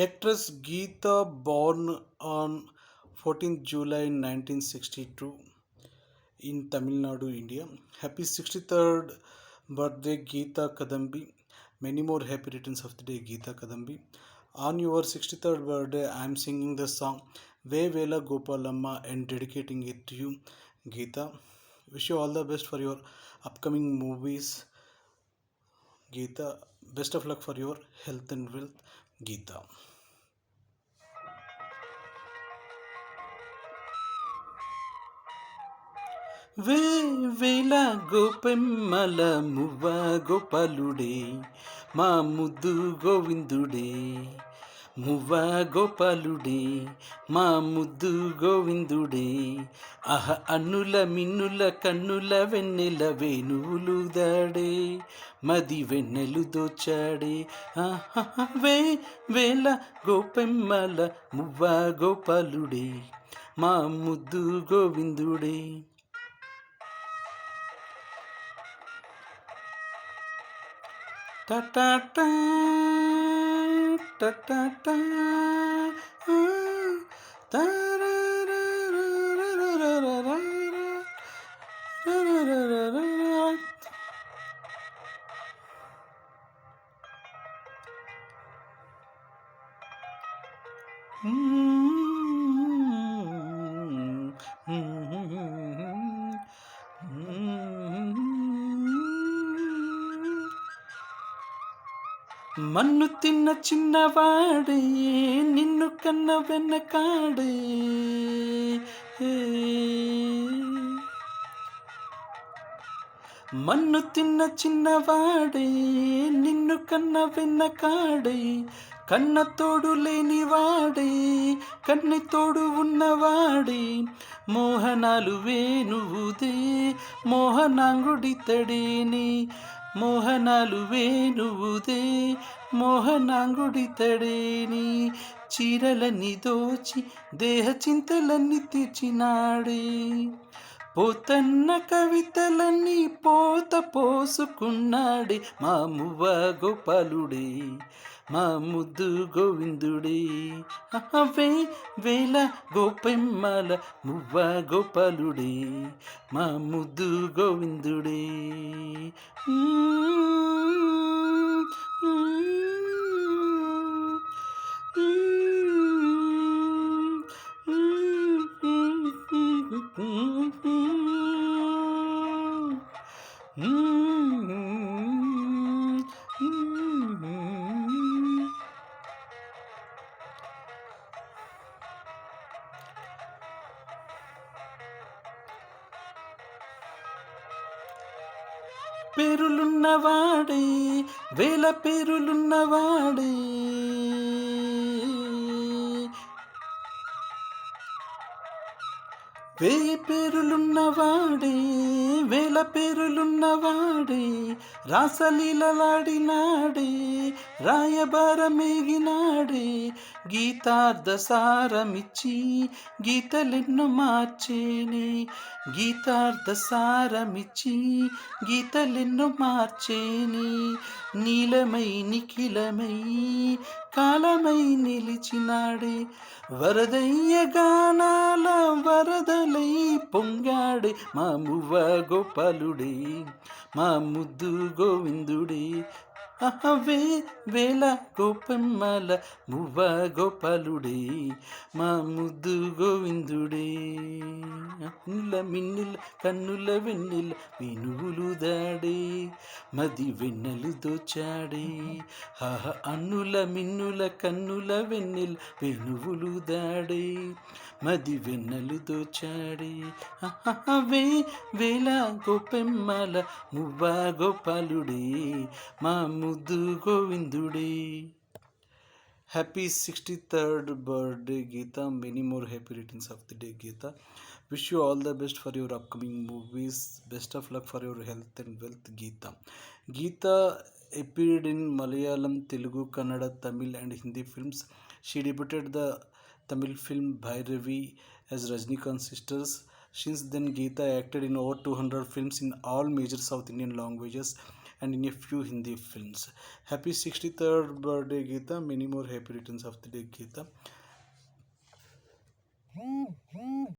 Actress Geeta, born on 14th July 1962 in Tamil Nadu, India. Happy 63rd birthday, Geeta Kadambi. Many more happy returns of the day, Geeta Kadambi. On your 63rd birthday, I am singing the song Ve Vela Gopalamma and dedicating it to you, Geeta. Wish you all the best for your upcoming movies, Geeta. Best of luck for your health and wealth, Geeta. వేవేల గోపెమ్మల మువ్వ గోపాలుడే మా ముద్దు గోవిందుడే మువ్వ గోపాలుడే మా ముద్దు గోవిందుడే అహ అన్నుల మిన్నుల కన్నుల వెన్నెల వేణువులు దాడే మది వెన్నెలు దోచాడే వే వేల గోపెమ్మల మువ్వ గోపాలుడే మా ముద్దు గోవిందుడే. Ta ta ta ta ta ta ta ra ra ra ra ra ra ra ra ra ra ra ra. మన్ను తిన్న చిన్నవాడే నిన్ను కన్న వెన్నకాడే మన్ను తిన్న చిన్నవాడే నిన్ను కన్న వెన్నకాడే కన్న తోడు లేనివాడే కన్నె తోడు ఉన్నవాడే మోహనాలు వేణువుదే మోహనాంగుడితడేని మోహనాలు వేణువుదే మోహనాంగుడితడేని చీరలన్నీ దోచి దేహ చింతలన్నీ తీర్చినాడే పోతన్న కవితలన్నీ పోత పోసుకున్నాడే మా మువ్వ గోపాలుడే మా ముద్దు గోవిందుడే వే వేల గోపెమ్మల మువ్వ గోపాలుడే మా ముద్దు గోవిందుడే. పేరులున్నవాడే వేల పేరులున్నవాడే వేయి పేరులున్నవాడే వేల పేరులున్నవాడే రాసలీలలాడినాడే రాయబారమేగినాడే గీతార్థ సారమిచ్చి గీతలెన్నో మార్చేనే గీతార్థ సారమిచ్చి గీతలెన్నో మార్చేనే నీలమై నిఖిలమై కాలమై నిలిచినాడే వరదయ్య గానాల వరదలై పొంగాడే మా మువ్వ గోపాలుడే మా ముద్దు గోవిందుడే వే వేల గోపెమ్మల మువ్వ గోపాలుడే మా ముద్దు గోవిందుడే అన్నుల మిన్నుల కన్నుల వెన్నెల వెనువులు దాడే మది వెన్నెలు దోచాడే అన్నుల మిన్నుల కన్నుల వెన్నెల వెనువులు దాడే మది వెన్నెలు దోచాడే వే వేల గోపెమ్మల మువ్వ గోపాలుడే మా ముద్దు గోవిందుడే. Happy 63rd birthday, Geeta. Many more happy returns of the day, Geeta. Wish you all the best for your upcoming movies. Best of luck for your health and wealth, Geeta. Geeta appeared in Malayalam, Telugu, Kannada, Tamil, and Hindi films. She debuted the Tamil film Bhairavi as Rajnikant's sisters. Since then, Geeta acted in over 200 films in all major South Indian languages and in a few Hindi films. Happy 63rd birthday, Geeta. Many more happy returns of the day, Geeta.